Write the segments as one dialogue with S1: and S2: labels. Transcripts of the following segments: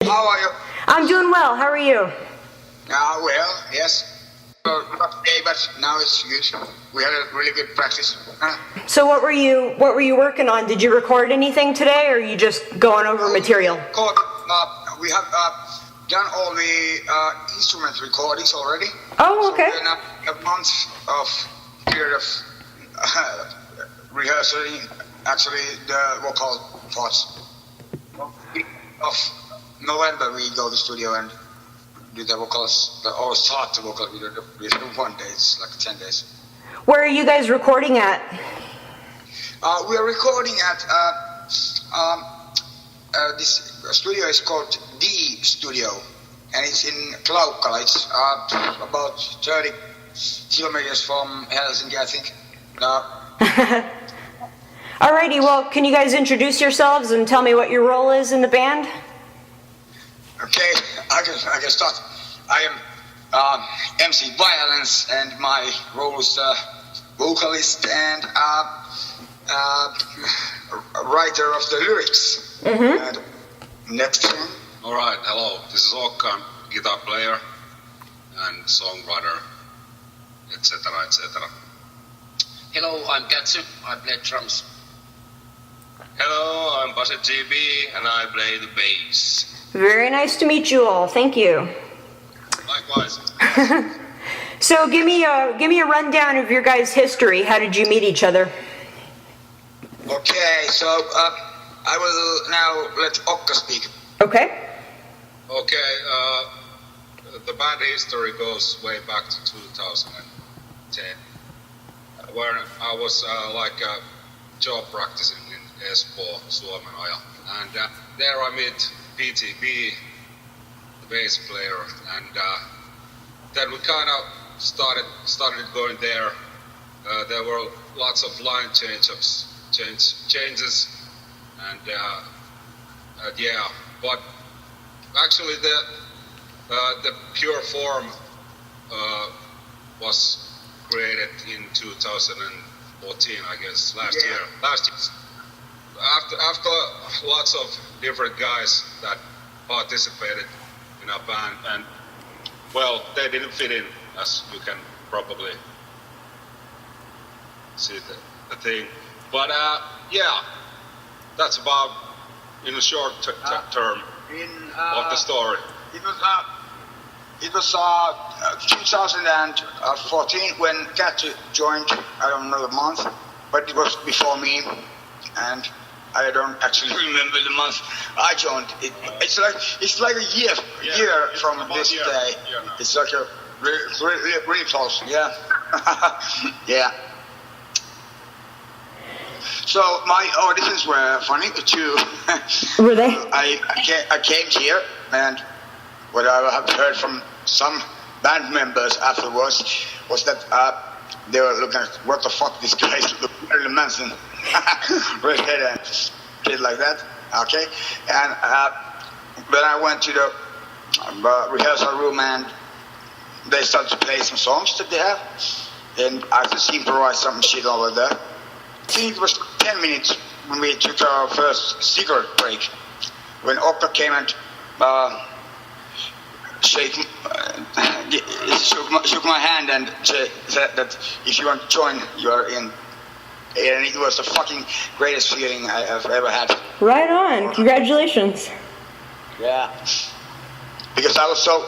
S1: How are you?
S2: I'm doing well. How are you?
S1: Well, yes. Not today, but now it's good. We had a really good practice.
S2: So what were you working on? Did you record anything today, or are you just going over material?
S1: We have done all the instrument recordings already.
S2: Oh, okay.
S1: So we're now a month of period of rehearsing, actually the vocal parts. Of November we go to the studio and do the vocals, or start the vocal. We do 1 day, it's like 10 days.
S2: Where are you guys recording at?
S1: We are recording at this studio is called D Studio, and it's in Klaukkala. It's about 30 kilometers from Helsinki, I think.
S2: Alrighty, well, can you guys introduce yourselves and tell me what your role is in the band?
S1: Okay, I can start. I am MC Violence, and my role is vocalist and writer of the lyrics. And next one.
S3: All right, hello. This is Okka, I'm guitar player and songwriter, etc., etc.
S4: Hello, I'm Katsu. I play drums.
S3: Hello, I'm Basse GB and I play the bass.
S2: Very nice to meet you all. Thank you.
S3: Likewise.
S2: So give me a rundown of your guys' history. How did you meet each other?
S1: Okay, so I will now let Okka speak.
S2: Okay.
S3: Okay, the band history goes way back to 2010, where I was job practicing in Espoo, Suomenoja, and there I met PTB, the bass player, and then we kind of started going there. There were lots of line changes, and yeah, but actually the pure form was created in 2014, I guess, last year. After lots of different guys that participated in our band, and well, they didn't fit in, as you can probably see the thing. But yeah, that's about in a short term of the story.
S1: It was 2014 when Katsu joined. I don't know the month, but it was before me, and I don't actually remember the month I joined. It's like a year from this day. It's like a really close. Yeah, yeah. So my auditions were funny too.
S2: Were they?
S1: I came here, and what I have heard from some band members afterwards was that they were looking at what the fuck this guy is, Marilyn Manson, redhead and shit like that. Okay, and then I went to the rehearsal room, and they started to play some songs that they have, and I just improvised some shit over there. I think it was 10 minutes when we took our first cigarette break, when Okka came and shook my hand and said that if you want to join, you are in. And it was the fucking greatest feeling I have ever had.
S2: Right on. Congratulations.
S1: Yeah. Because I was so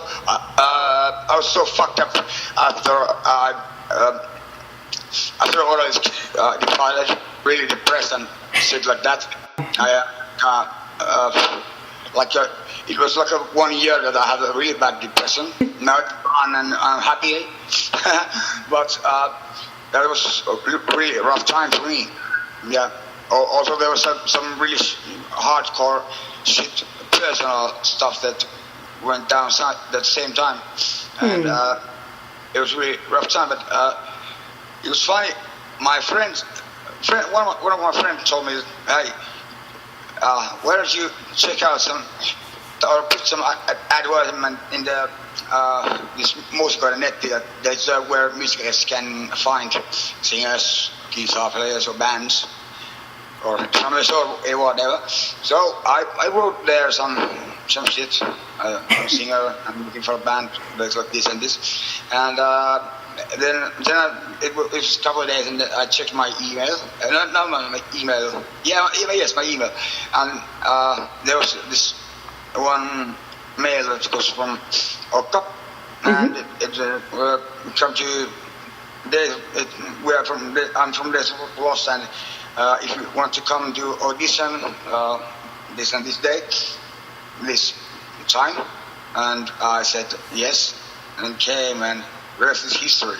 S1: fucked up after all this decided, really depressed and shit like that. It was like 1 year that I had a really bad depression. Now it's gone and I'm happy. But that was a really rough time for me. Yeah. Also there was some really hardcore shit, personal stuff that went down at the same time. And it was really rough time, but it was funny. My one of my friends told me, hey, why don't you check out or put some advertisement in the this Musiikka.net, that's where musicians can find singers, guitar players or bands. or Summers or whatever. So I wrote there some shit. I'm a singer. I'm looking for a band that's like this and this, and then it was a couple of days, and I checked my email. Not my email. Yes, my email, and there was this one mail that was from Okka, and it come to. I'm from Los, and if you want to come do audition this and this date, this time, and I said yes, and came, and the rest is history.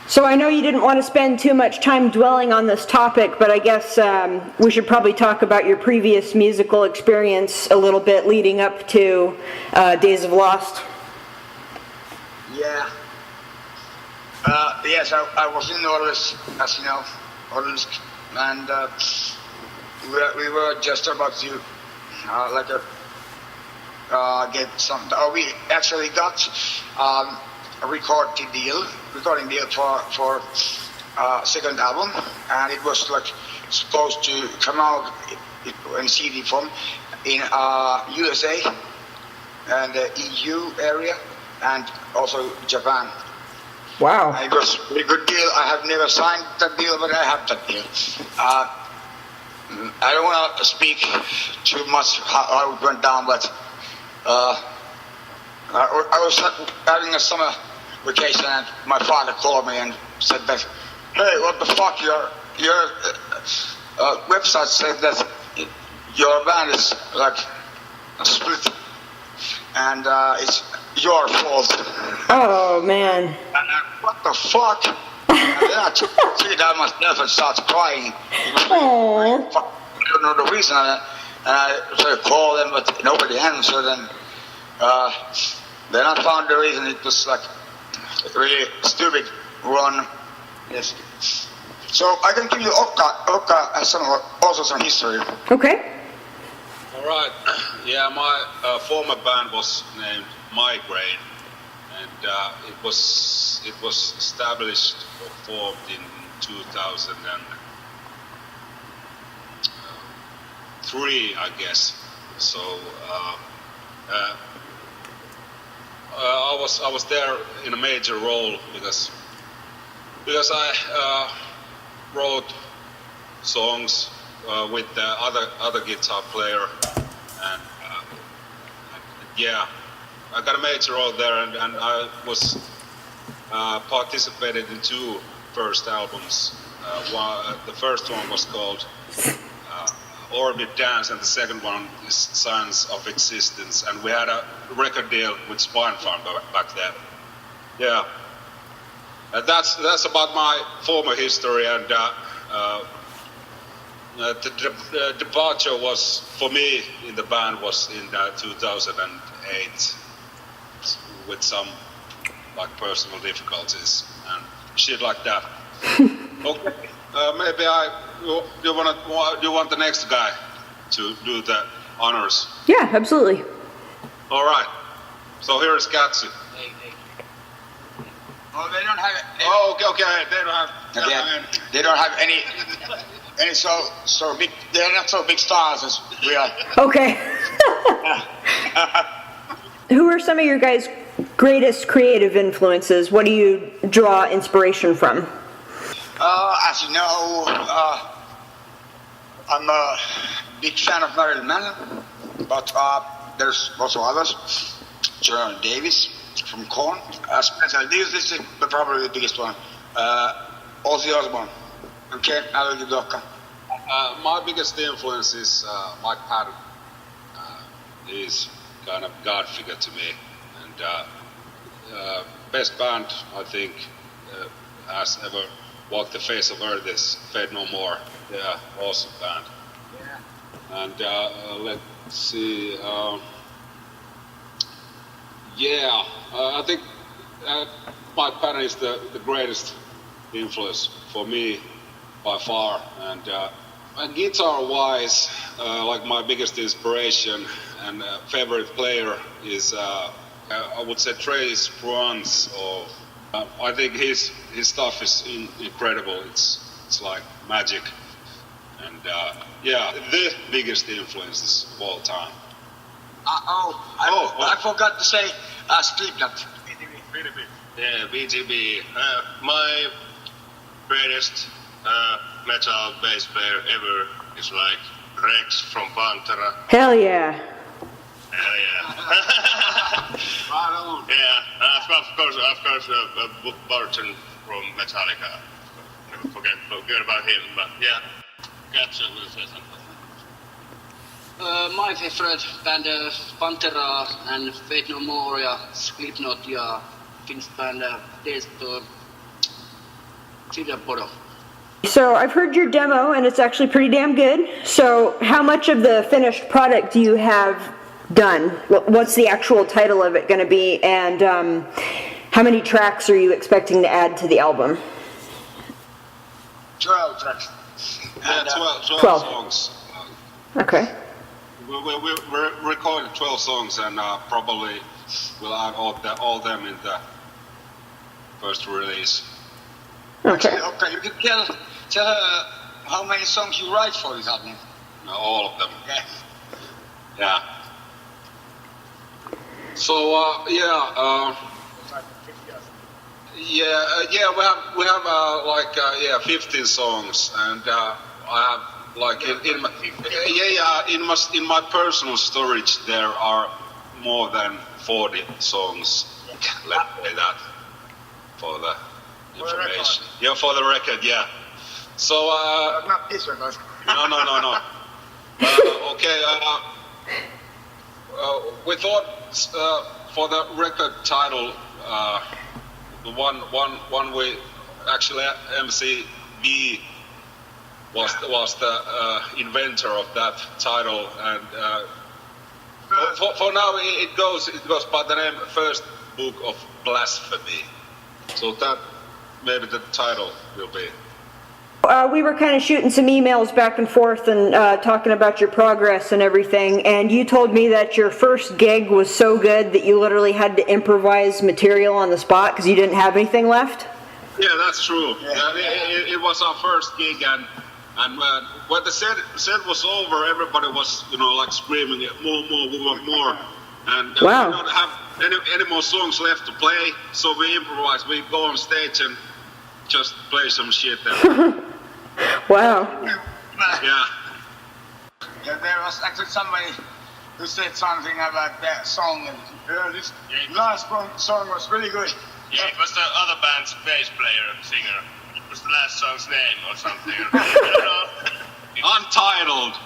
S2: So I know you didn't want to spend too much time dwelling on this topic, but I guess we should probably talk about your previous musical experience a little bit leading up to Days of Lost.
S1: Yeah. Yes, I was in Orlis, as you know, Orlis, and we were just about to get some. We actually got a recording deal for second album, and it was like supposed to come out in CD form in USA and the EU area, and also Japan.
S2: Wow.
S1: It was a very good deal. I have never signed that deal, but I have that deal. I don't want to speak too much how it went down, but I was having a summer vacation, and my father called me and said that, hey, what the fuck, your website said that your band is like a split, and it's your fault.
S2: Oh, man.
S1: And what the fuck? And then I took it out myself and started crying.
S2: Aww.
S1: I don't know the reason. And I tried to call them, but nobody answered. And then I found the reason. It was like a really stupid one. Yes. So I can give you Okka has also some history.
S2: Okay.
S3: All right. Yeah, my former band was named Migraine, and it was established or formed in 2003, I guess. So I was there in a major role because I wrote songs with the other guitar player, and yeah, I got a major role there, and I was participated in two first albums. The first one was called Orbit Dance, and the second one is Signs of Existence, and we had a record deal with Spinefarm back then. Yeah, that's about my former history, and the departure was for me in the band was in 2008 with some like personal difficulties and shit like that. Okay, maybe you want the next guy to do the honors?
S2: Yeah, absolutely.
S1: All right. So here is Katsu. Oh, they don't have.
S3: Oh, okay. They don't have.
S1: They don't have any so big. They're not so big stars as we are.
S2: Okay. Who are some of your guys' greatest creative influences? What do you draw inspiration from?
S1: As you know, I'm a big fan of Marilyn Manson, but there's also others. Jonathan Davis from Korn. Especially this is probably the biggest one. Ozzy Osbourne. Okay, I will give Okka.
S3: My biggest influence is Mike Patton. He's kind of God figure to me, and best band I think has ever walked the face of earth is Fate No More. Yeah, awesome band. Yeah. And let's see. I think Mike Patton is the greatest influence for me by far, and guitar-wise, like my biggest inspiration and favorite player is I would say Trace Bruns. I think his stuff is incredible. It's like magic,
S5: And yeah, the biggest influences of all time.
S1: I forgot to say Slipknot.
S5: Yeah, BTB. My greatest metal bass player ever is like Rex from Pantera.
S2: Hell yeah.
S5: Hell yeah. Yeah, of course, Barton from Metallica. Never forget about him, but yeah. Katja will say something.
S4: My favorite band Pantera and Fate No More ja Slipknot ja finsk band Bodo.
S2: So I've heard your demo and it's actually pretty damn good. So how much of the finished product do you have done? What's the actual title of it going to be? And how many tracks are you expecting to add to the album?
S1: 12 tracks.
S5: Yeah, 12
S2: 12.
S5: songs.
S2: Okay.
S5: We recorded 12 songs and probably we'll add all them in the first release.
S2: Okay.
S1: Okay, you can tell her how many songs you write for this album.
S5: All of them.
S1: Yeah.
S5: Yeah.
S3: So we have like 15 songs, and I have like
S5: in my personal storage there are more than 40 songs. Let's say that for the information. Yeah, for the record, yeah. So
S1: Not this one, but
S5: no. Okay. We thought for the record title, the one we actually MCB was the inventor of that title, and for now it goes by the name First Book of Blasphemy. So that maybe the title will be.
S2: We were kind of shooting some emails back and forth and talking about your progress and everything, and you told me that your first gig was so good that you literally had to improvise material on the spot because you didn't have anything left?
S5: Yeah, that's true. It was our first gig, and when the set was over, everybody was like screaming, more, we want more. And
S2: Wow.
S5: we don't have any more songs left to play, so we improvise. We go on stage and just play some shit.
S2: Wow.
S5: Yeah.
S1: there was actually somebody who said something about that song, and this last song was really good.
S5: Yeah, it was the other band's bass player, singer. It was the last song's name or something. I don't know. Untitled.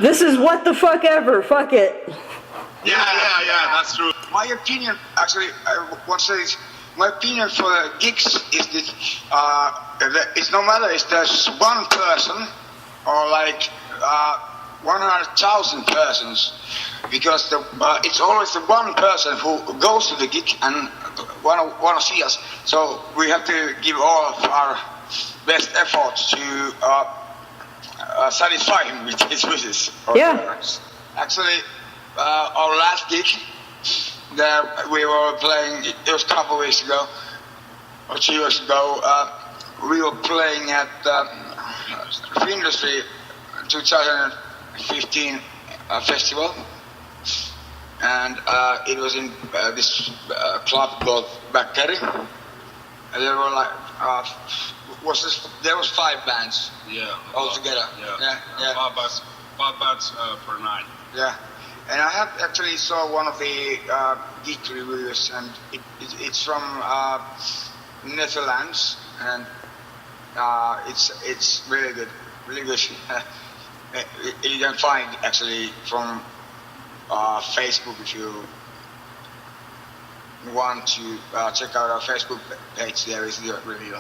S2: This is what the fuck ever. Fuck it.
S5: Yeah, that's true.
S1: My opinion, actually, I want to say this. My opinion for the gigs is that it's no matter if there's one person or like 100,000 persons, because it's always the one person who goes to the gig and want to see us. So we have to give all of our best efforts to satisfy him with his wishes.
S2: Yeah.
S1: Actually, our last gig that we were playing, it was a couple of weeks ago, or 2 years ago, we were playing at Industry 2015 festival, and it was in this club called Bakkeri, and there were like, there was 5 bands altogether.
S5: Yeah. 5 bands per night.
S1: Yeah. And I have actually saw one of the gig reviews, and it's from Netherlands, and it's really good, really good. You can find actually from Facebook if you want to check out our Facebook page. There is the review.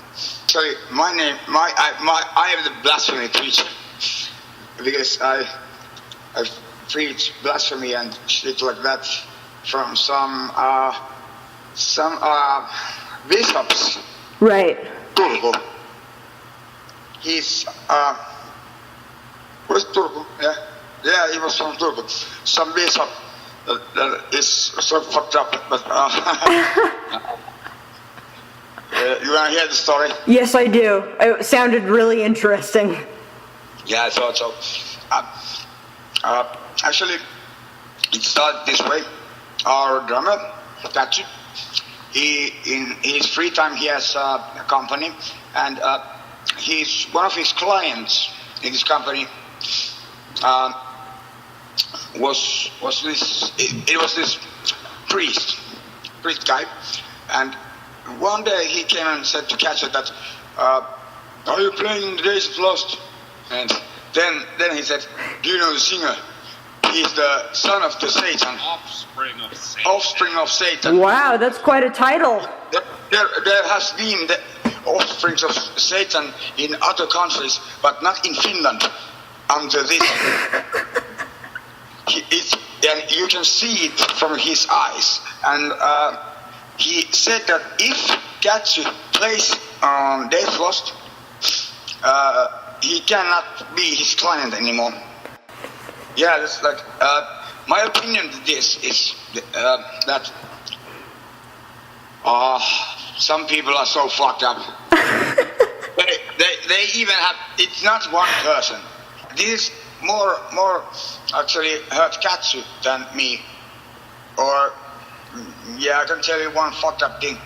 S1: Sorry, I am the blasphemy preacher because I preach blasphemy and shit like that from some bishops.
S2: Right.
S1: Turku. He's was Turku? Yeah, he was from Turku. Some bishop that is so fucked up, but you wanna hear the story?
S2: Yes, I do. It sounded really interesting.
S1: Yeah, I thought so. Actually, it started this way. Our drummer, Tatsu, he in his free time he has a company, and one of his clients in this company was this. It was this priest guy, and one day he came and said to Katsu that, "Are you playing the Days of Lost?" And then he said, "Do you know the singer? He's the son of the Satan."
S5: Offspring of Satan.
S1: Offspring of Satan.
S2: Wow, that's quite a title.
S1: There has been the offsprings of Satan in other countries, but not in Finland until this. And you can see it from his eyes. And he said that if Katsu plays on Days of Lost, he cannot be his client anymore. Yeah, that's like my opinion to this is that some people are so fucked up. they even have. It's not one person. This more actually hurt Katsu than me. Or yeah, I can tell you one fucked up thing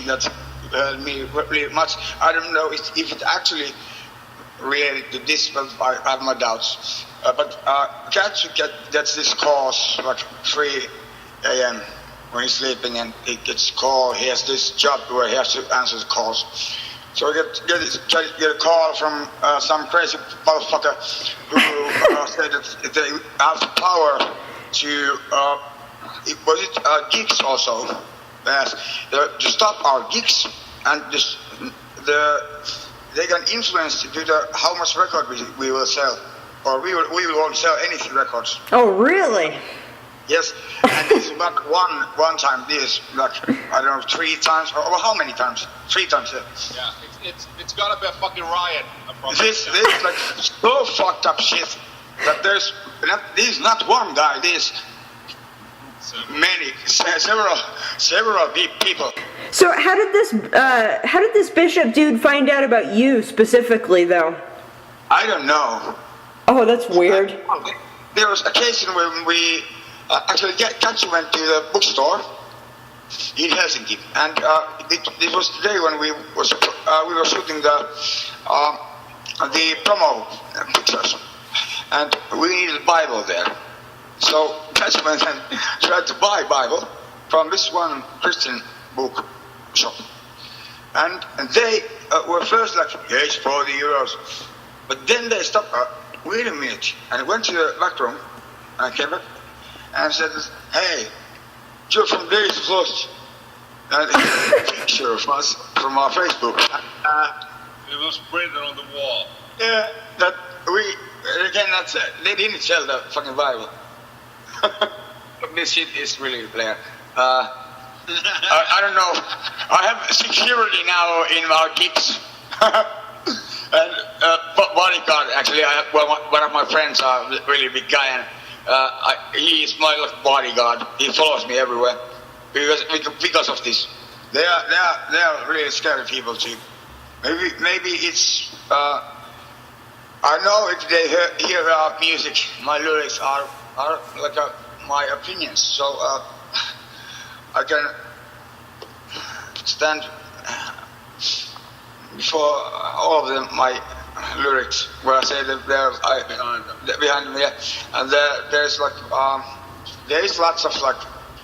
S1: that hurt me really much. I don't know if it actually related to this, but I have my doubts. But Katsu gets this calls like 3 a.m. when he's sleeping, and he gets call. He has this job where he has to answer the calls. So he get a call from some crazy motherfucker who said that they have the power to gigs also. Yes, to stop our gigs, and they can influence to how much record we will sell, or we won't sell any records.
S2: Oh, really?
S1: Yes, and it's about one time. This like I don't know 3 times or how many times? 3 times.
S5: Yeah, it's gotta be a fucking riot.
S1: This is like so fucked up shit that there's not one guy. There's many, several people.
S2: So how did this bishop dude find out about you specifically, though?
S1: I don't know.
S2: Oh, that's weird.
S1: There was occasion when we actually Katsu went to the bookstore in Helsinki, and it was the day when we were shooting the promo pictures, and we needed a Bible there. So Katsu went and tried to buy Bible from this one Christian book shop, and they were first like, yeah, it's 40 euros, but then they stopped. Wait a minute, and went to the back room, and came back and said, "Hey, you're from Days of Lost." And he had a picture of us from our Facebook.
S5: It was printed on the wall.
S1: Yeah, that they didn't sell the fucking Bible. This shit is really Blair. I don't know. I have security now in our gigs. And bodyguard, actually, one of my friends are a really big guy, and he is my bodyguard. He follows me everywhere because of this. They are really scary people too. Maybe it's. I know if they hear our music, my lyrics are like my opinions, so I can stand for all of them, my lyrics, where I say that behind them, yeah. And there's like there is lots of like,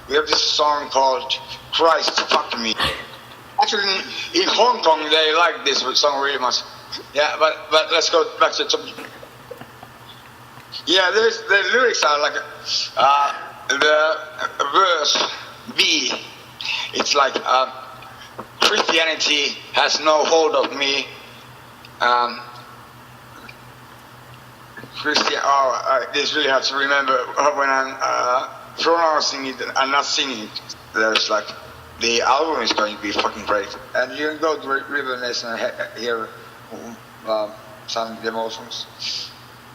S1: we have this song called "Christ Fuck Me." Actually, in Hong Kong they like this song really much. Yeah, but let's go back to yeah. The lyrics are like the verse B. It's like. Christianity has no hold of me. This really hard to remember when I'm pronouncing it and not singing it. There's like, the album is going to be fucking great. And you can go to River Nation and hear some demo songs.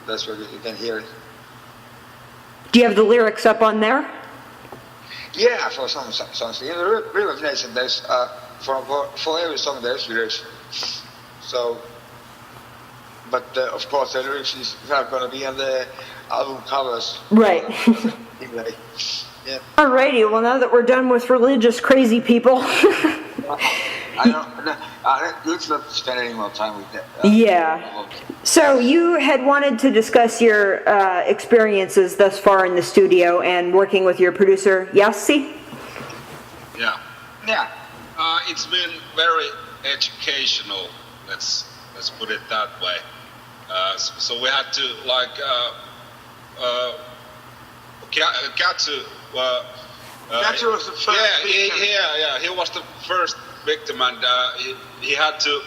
S1: That's where you can hear it.
S2: Do you have the lyrics up on there?
S1: Yeah, for some songs. In the River Nation, there's for every song there's lyrics. So, but of course the lyrics is not going to be on the album covers.
S2: Right.
S1: Anyway, yeah.
S2: Alrighty, well now that we're done with religious crazy people.
S1: Let's not spend any more time with that.
S2: Yeah. So you had wanted to discuss your experiences thus far in the studio and working with your producer, Yassi?
S5: Yeah.
S1: Yeah.
S5: It's been very educational. Let's put it that way. So we had to Katsu.
S1: Katsu was the first victim.
S5: He was the first victim, and he had to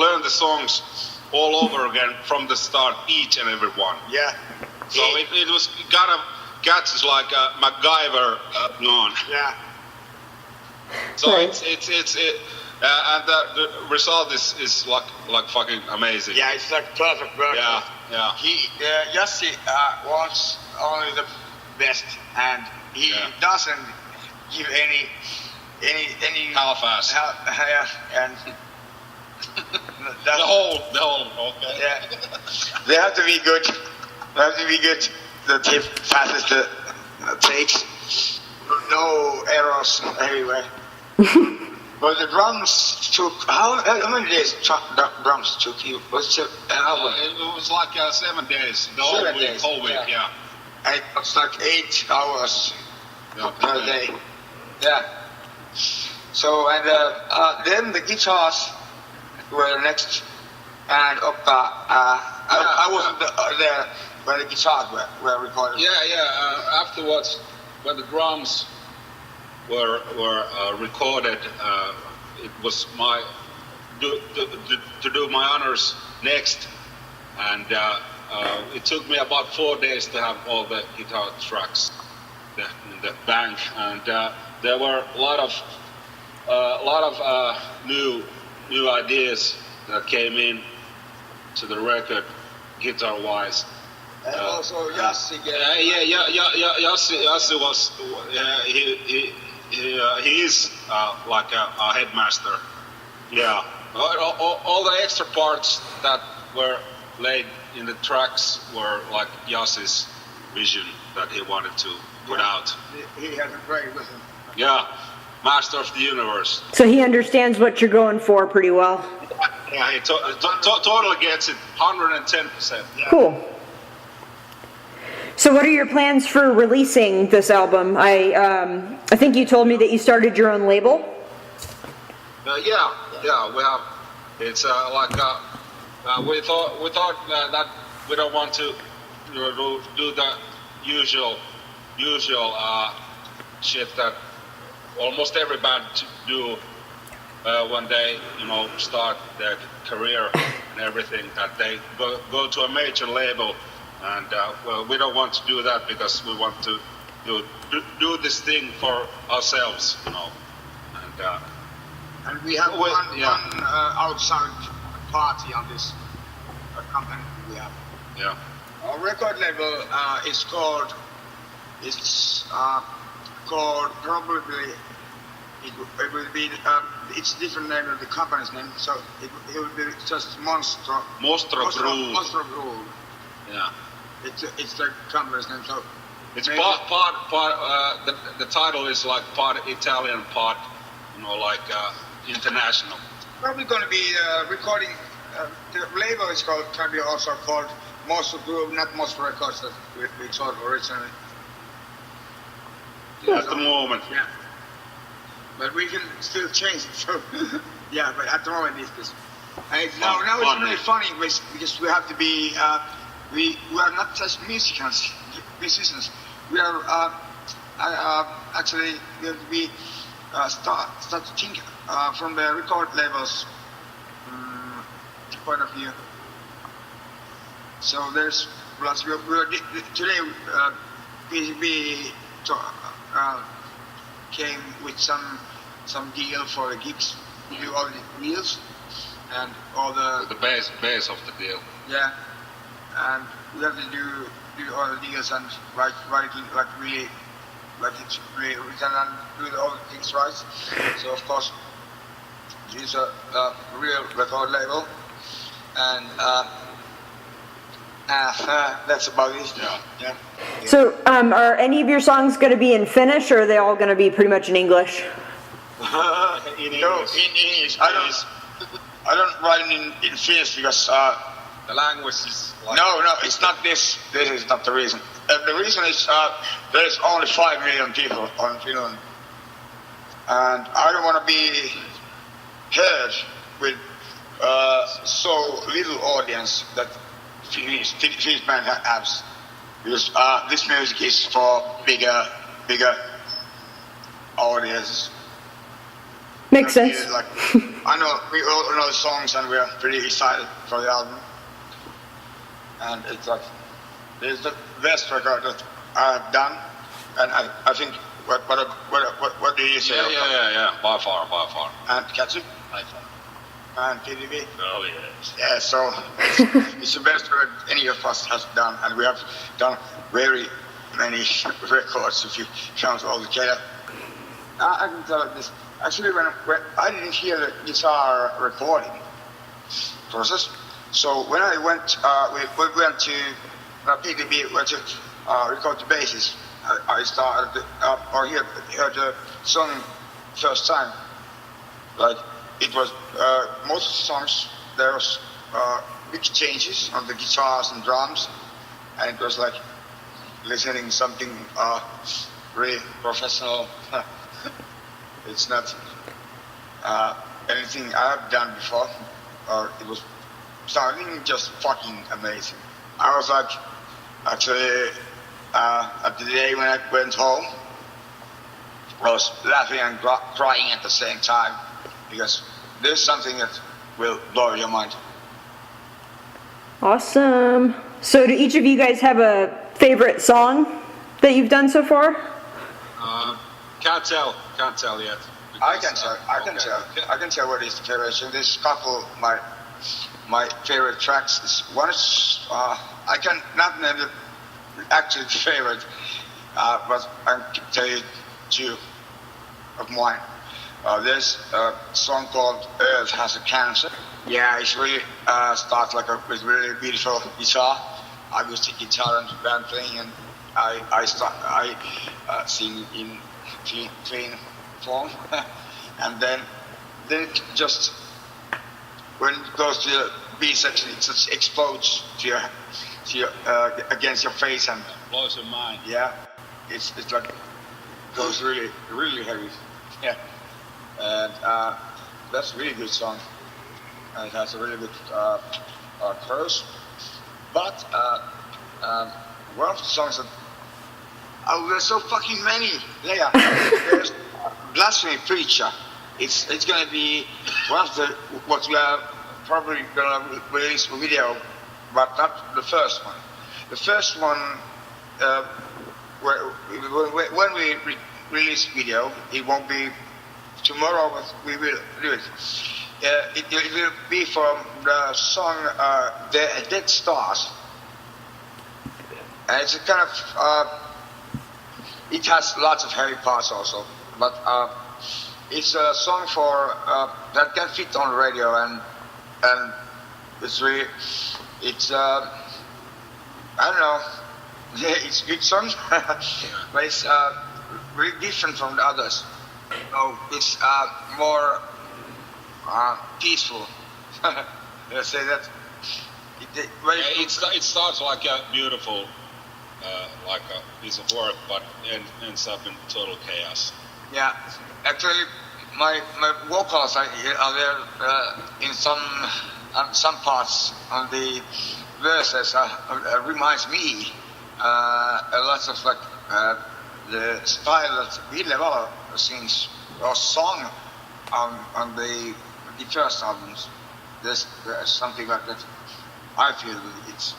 S5: learn the songs all over again from the start, each and every one.
S1: Yeah.
S5: So it was kind of Katsu's like MacGyver known.
S1: Yeah.
S5: So
S2: Right.
S5: and the result is like fucking amazing.
S1: Yeah, it's like perfect work.
S5: Yeah.
S1: Yassi wants only the best, and he doesn't give any
S5: Half-ass.
S1: And
S5: The whole, okay.
S1: Yeah, they have to be good. They have to be good. The tip fastest takes. No errors anyway. But the drums took how many days? Drums took you? Was it an hour?
S5: It was like 7 days. The
S1: 7
S5: whole
S1: days,
S5: week, yeah.
S1: And it was like 8 hours
S5: Yeah.
S1: per day. Yeah. So and then the guitars were next, and Okka. I wasn't there when the guitars were recorded.
S5: Yeah. Afterwards, when the drums were recorded, it was my to do my honors next, and it took me about 4 days to have all the guitar tracks in the bank, and there were a lot of new ideas that came in to the record, guitar wise.
S1: And also Yassi.
S5: Yassi was he is like a headmaster. Yeah, all the extra parts that were laid in the tracks were like Yassi's vision that he wanted to put out.
S1: He has a great listen.
S5: Yeah, master of the universe.
S2: So he understands what you're going for pretty well.
S5: Yeah, he totally gets it, 110%. Yeah.
S2: Cool. So what are your plans for releasing this album? I think you told me that you started your own label.
S5: Yeah, we have. It's we thought that we don't want to do the usual shit that almost every band do when they start their career and everything, that they go to a major label, and we don't want to do that because we want to do this thing for ourselves,
S1: And we have one outside party on this company we have.
S5: Yeah.
S1: Our record label is called probably it will be it's different name of the company's name, so it will be just Monstro Groove.
S5: Yeah.
S1: It's the company's name, so
S5: It's
S1: maybe-
S5: part. The title is like part Italian, part international.
S1: probably going to be recording. The label is can be also called Monstro Groove, not Monstro Records that we thought originally.
S5: At the moment.
S1: Yeah. But we can still change it. So yeah, but at the moment it's this. Now it's really funny because we have to be. We are not just musicians. We are actually we have to be start to think from the record labels point of view. So there's plus we are today PCB came with some deal for the gigs. We do all the deals and all the
S5: base of the deal.
S1: yeah, and we have to do all the deals and write like really like it's really written and do all the things right. So of course, it's a real record label, and That's about it. Yeah.
S2: So, are any of your songs going to be in Finnish, or are they all going to be pretty much in English?
S5: In
S1: No,
S5: English.
S1: in English. I don't write in Finnish because
S5: The language is like...
S1: no, it's not this. This is not the reason. The reason is there is only 5 million people on Finland, and I don't want to be heard with so little audience that Finnish band has. Because this music is for bigger audiences.
S2: Makes sense.
S1: Like, I know we all know the songs and we are pretty excited for the album. And it's like, it's the best record that I have done. And I think, what do you say?
S5: Yeah. By far.
S1: And Katsu?
S5: By far.
S1: And TDB?
S5: Oh, yes.
S1: Yeah, so it's the best record any of us has done. And we have done very many records if you count all together. I can tell you this. Actually, when I didn't hear the guitar recording process, so when I went, we went to PDB, went to record the basses. I started or heard the song first time. Like it was most of the songs there was big changes on the guitars and drums, and it was like listening something really professional. It's not anything I've done before, or it was sounding just fucking amazing. I was like, actually, at the day when I went home, I was laughing and crying at the same time, because there's something that will blow your mind.
S2: Awesome. So, do each of you guys have a favorite song that you've done so far?
S5: Can't tell yet.
S1: I can tell what is the favorite. There's a couple of my favorite tracks. One is I can not name the actual favorite, but I can tell you two of mine. There's a song called "Earth Has a Cancer." Yeah, it's really starts like with really beautiful guitar, acoustic guitar and band playing, and I sing in clean form, and then it just when it goes to the B section, it just explodes to your against your face and
S5: Blows your mind.
S1: yeah, it's like goes really heavy, yeah, and that's a really good song, and it has a really good chorus, but one of the songs that there's so fucking many. Yeah, there's Blasphemy Preacher. It's gonna be one of the what we are probably gonna release a video, but not the first one. The first one, when we release video, it won't be tomorrow, but we will do it. It will be from the song "Dead Stars," and it's a kind of. It has lots of heavy parts also, but it's a song for that can fit on the radio, and it's really I don't know, it's a good song, but it's really different from the others. So it's more peaceful. Let's say that.
S5: It starts like a beautiful. Like a piece of work, but ends up in total chaos.
S1: Yeah, actually, my vocals are there in some parts on the verses reminds me a lot of like the style that Ville Valo sings or song on the first albums. There's something like that. I feel it's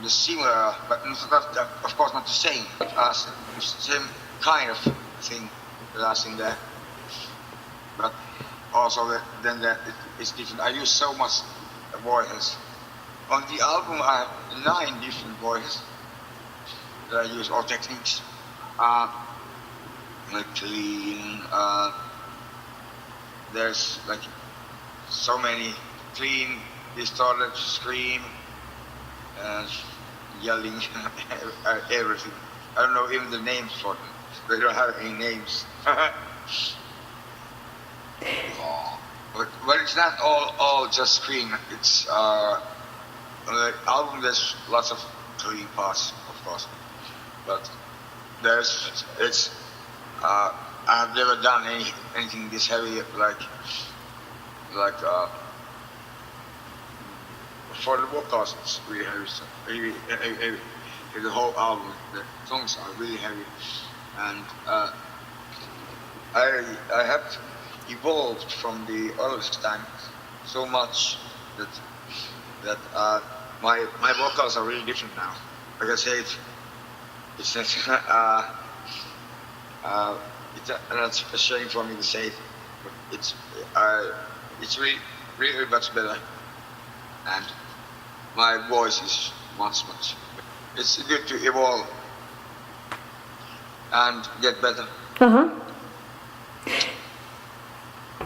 S1: the similar, but not, of course not the same. Same kind of thing that I sing there, but also it's different. I use so much voices. On the album, I have 9 different voices that I use, all techniques. Like clean. There's like so many clean he started to scream and yelling everything. I don't know even the names for them. They don't have any names. But it's not all just scream. It's on the album. There's lots of clean parts, of course, but I've never done anything this heavy like for the vocals. It's really heavy stuff. Heavy. The whole album, the songs are really heavy, and I have evolved from the earliest time so much that my vocals are really different now. Like I said, it's not that's a shame for me to say it, but it's really much better, and my voice is much. It's good to evolve and get better.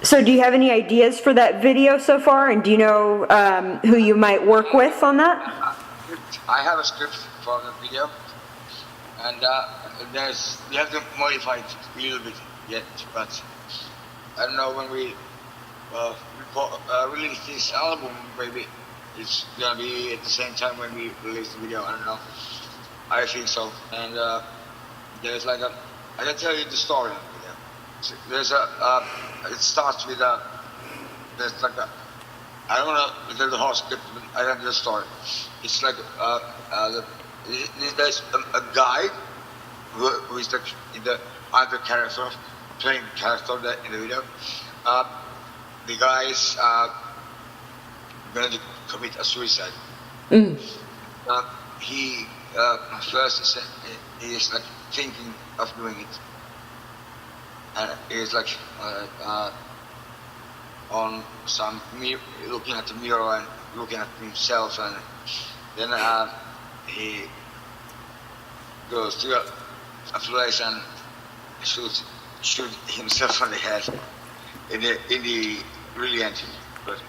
S2: So do you have any ideas for that video so far, and do you know who you might work with on that?
S1: I have a script for the video, and we have to modify it a little bit yet, but I don't know when we release this album, maybe it's gonna be at the same time when we release the video. I don't know. I think so. And there's like I can tell you the story of the video. So there's it starts with there's like I don't want to tell the whole script, but I have the story. It's like there's a guy who is like in the other character, playing character in the video. The guy is going to commit a suicide. He first he is like thinking of doing it, and he is like on some looking at the mirror and looking at himself, and then he goes to a place and shoot himself on the head in the really end. But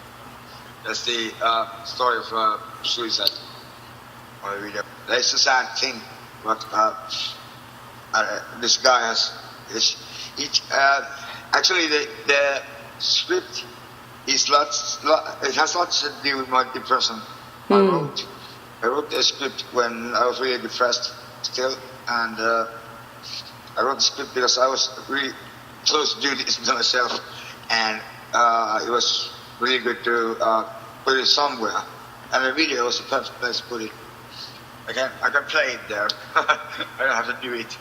S1: that's the story of suicide on the video. That's a sad thing, but this guy has actually the script is it has lots to do with my depression. I wrote the script when I was really depressed still, and I wrote the script because I was really close to do this to myself, and it was really good to put it somewhere, and the video was the perfect place to put it. I can play it there. I don't have to do it.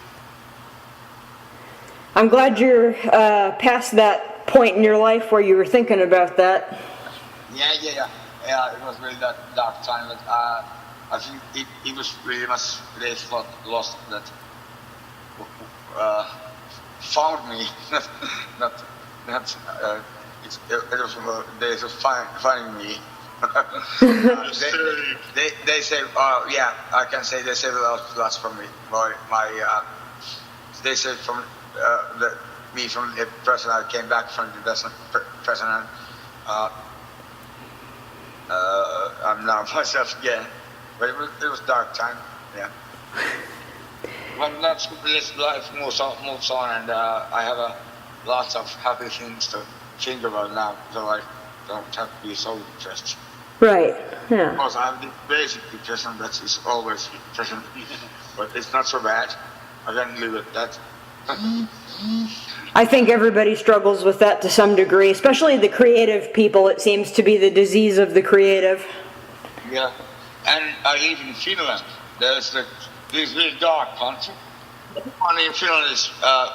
S2: I'm glad you're past that point in your life where you were thinking about that.
S1: Yeah. It was really that dark time, but I think it was really much days lost that found me. It was days of finding me. they say, yeah, I can say they saved lots from me. They saved from me from the depression. I came back from the depression, and I'm now myself again. But it was dark time, yeah. But that's this life moves on, and I have lots of happy things to think about now, so I don't have to be so depressed.
S2: Right, yeah.
S1: Of course, I have the basic depression, that is always depression, but it's not so bad. I can live with that.
S2: I think everybody struggles with that to some degree, especially the creative people. It seems to be the disease of the creative.
S1: Yeah, and I live in Finland. There's this really dark country. And in Finland is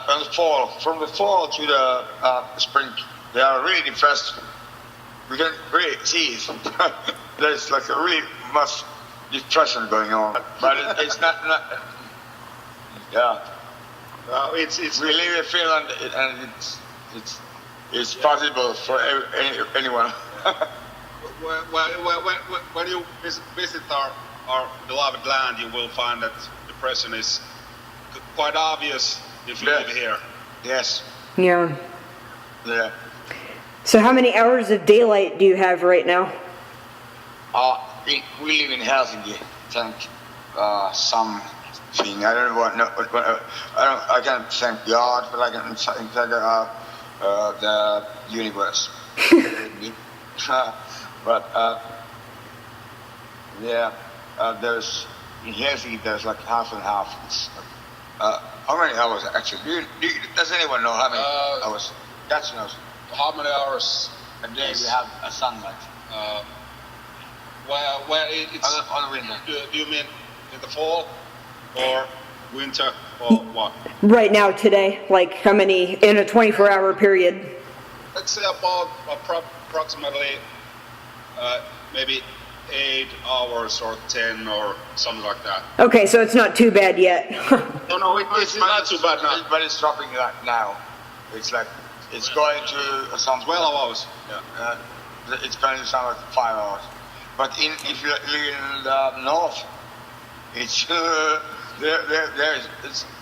S1: in the fall, from the fall to the spring, they are really depressed. We can really see it. There's like a really much depression going on, but it's not. Yeah. It's we live in Finland, and it's possible for anyone.
S5: When you visit our beloved land, you will find that depression is quite obvious if you live here.
S1: Yes.
S2: Yeah.
S1: Yeah.
S2: So how many hours of daylight do you have right now?
S1: we live in Helsinki. Thank something. I don't know. I can't thank God, but I can thank the universe. But yeah, there's in Helsinki. There's like half and half. It's, how many hours actually? Does anyone know how many hours? That's knows.
S5: How many hours
S1: A day we have a sunlight
S5: where it's
S1: on the window.
S5: do you mean in the fall or winter or what?
S2: Right now, today, like how many in a 24-hour period?
S5: Let's say about approximately maybe 8 hours or 10 or something like that.
S2: Okay, so it's not too bad yet.
S5: No, it's not too bad now.
S1: But it's dropping now. It's like it's going to some
S5: 12 hours. Yeah.
S1: It's going to sound like 5 hours. But if you live in the north, it's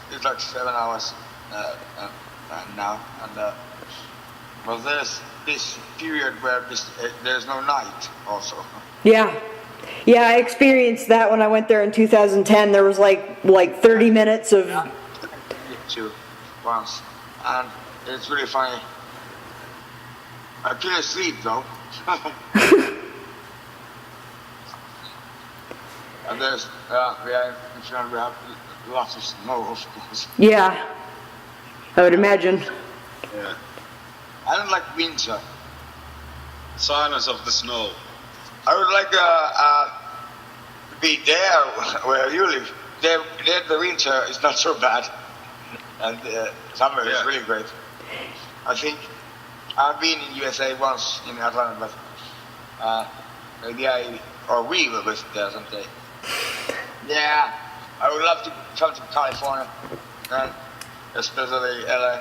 S1: it's like 7 hours now. And well, there's this period where there's no night also.
S2: Yeah. Yeah, I experienced that when I went there in 2010. There was like 30 minutes of...
S1: Too, once. And it's really funny. I couldn't sleep though. And there's, we have lots of snow, of course.
S2: Yeah, I would imagine.
S5: Yeah.
S1: I don't like winter.
S5: Silence of the snow.
S1: I would like be there where you live. There the winter is not so bad, and summer is really great. I think I've been in USA once in Atlanta, but maybe we will visit there someday. Yeah, I would love to come to California, and especially LA.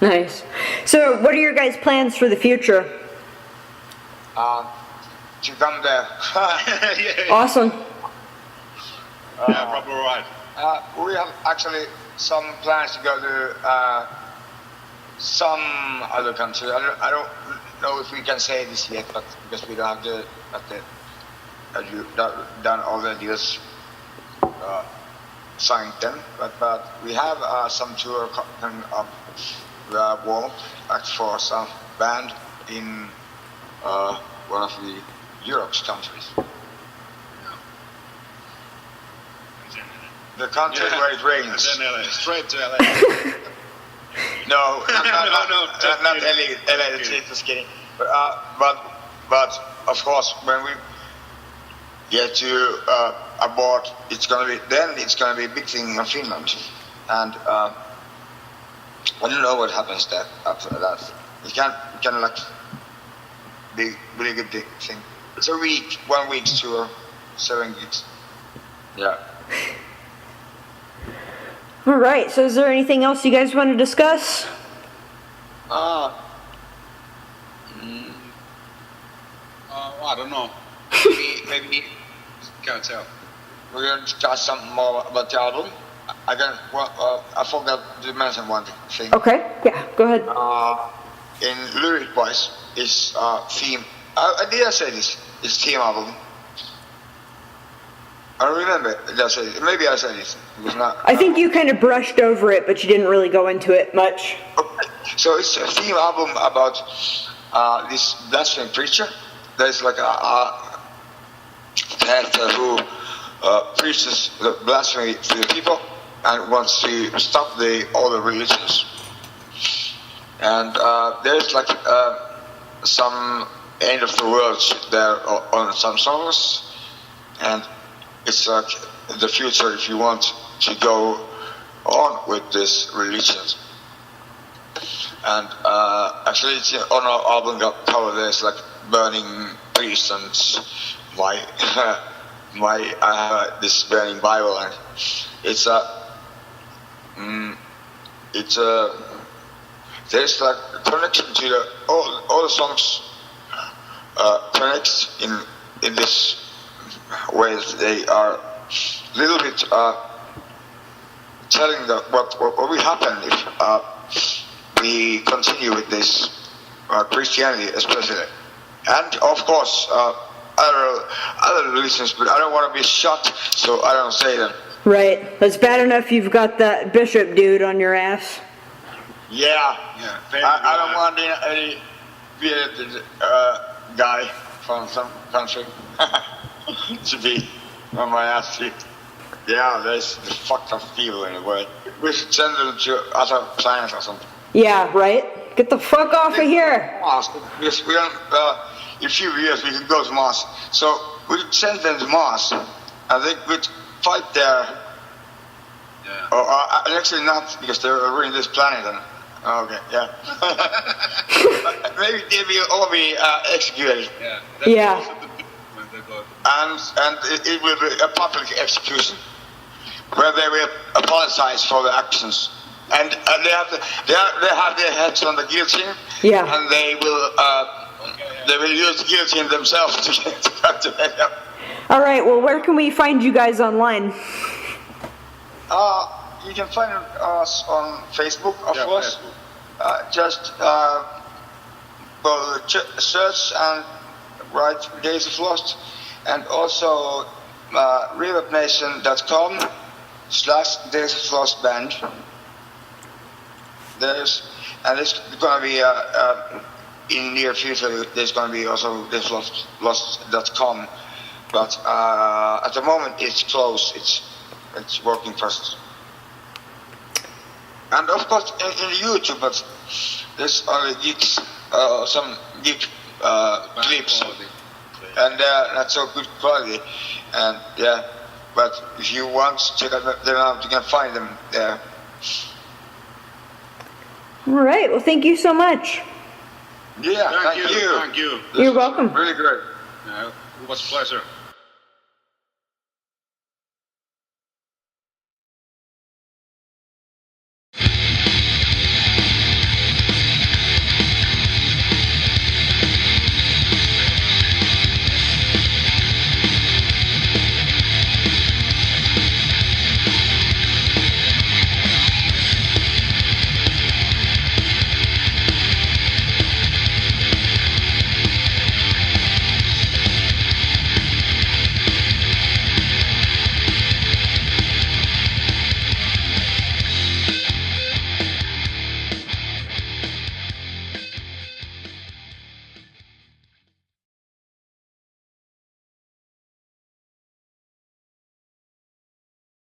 S2: Nice. So what are your guys' plans for the future?
S1: To come there.
S2: Awesome.
S5: Yeah, probably right.
S1: We have actually some plans to go to some other country. I don't know if we can say this yet, but because we don't have done all the deals, signed them. But we have some tour coming up. We are warm act for some band in one of the Europe's countries. The country where it rains.
S5: And then LA, straight to LA.
S1: No,
S5: just
S1: not
S5: kidding.
S1: LA, just kidding. But of course, when we get to aboard, it's gonna be a big thing in Finland, and I don't know what happens there after that. It can like be really good thing. It's a 1 week tour, 7 gigs. Yeah.
S2: All right, so is there anything else you guys want to discuss?
S5: I don't know.
S1: Maybe
S5: Can't tell.
S1: we're going to discuss something more about the album. I forgot to mention one thing.
S2: Okay, yeah, go ahead.
S1: In lyric wise, is theme. Did I say this? It's theme album. I don't remember. Did I say it? Maybe I said it. It was not.
S2: I think you kind of brushed over it, but you didn't really go into it much.
S1: Okay. So it's a theme album about this blasphemy preacher. There's like a pastor who preaches the blasphemy to the people and wants to stop all the religions. And there's like some end of the world there on some songs, and it's like the future if you want to go on with this religion. And actually, it's on our album cover. There's like burning priests and this burning Bible, and it's there's like connection to all the songs connect in this way. They are a little bit telling what will happen if we continue with this Christianity, especially, and of course other reasons, but I don't want to be shot, so I don't say them.
S2: Right. It's bad enough you've got that Bishop dude on your ass.
S1: Yeah. I don't want any bearded guy from some country to be on my ass cheek. Yeah, there's fucked up people in a way. We should send them to other planets or something.
S2: Yeah, right? Get the fuck off of here.
S1: Mars, because we don't, in a few years we can go to Mars. So we could send them to Mars, and they could fight there.
S5: Yeah.
S1: Or actually not, because they're ruining this planet. And, okay, yeah. Maybe they will all be executed.
S5: Yeah. That's
S2: Yeah.
S5: also the big when they go.
S1: And it will be a public execution, where they will apologize for their actions. And they have their heads on the guillotine.
S2: Yeah.
S1: And they will use the guillotine themselves to cut the head up.
S2: All right, well, where can we find you guys online?
S1: You can find us on Facebook, of course.
S5: Facebook.
S1: Just go to search and write Days of Lost, and also reverbnation.com/Days of Lost band. It's going to be in near future. There's going to be also daysoflost.com, but at the moment it's closed. It's working first. And of course in YouTube, but there's only some geek clips, and not so good quality. And yeah, but if you want to check them out, you can find them there.
S2: All right, well, thank you so much.
S1: Yeah,
S5: Thank you.
S1: you.
S5: Thank you.
S1: This
S2: You're
S1: was
S2: welcome.
S1: Really great.
S5: It was a pleasure.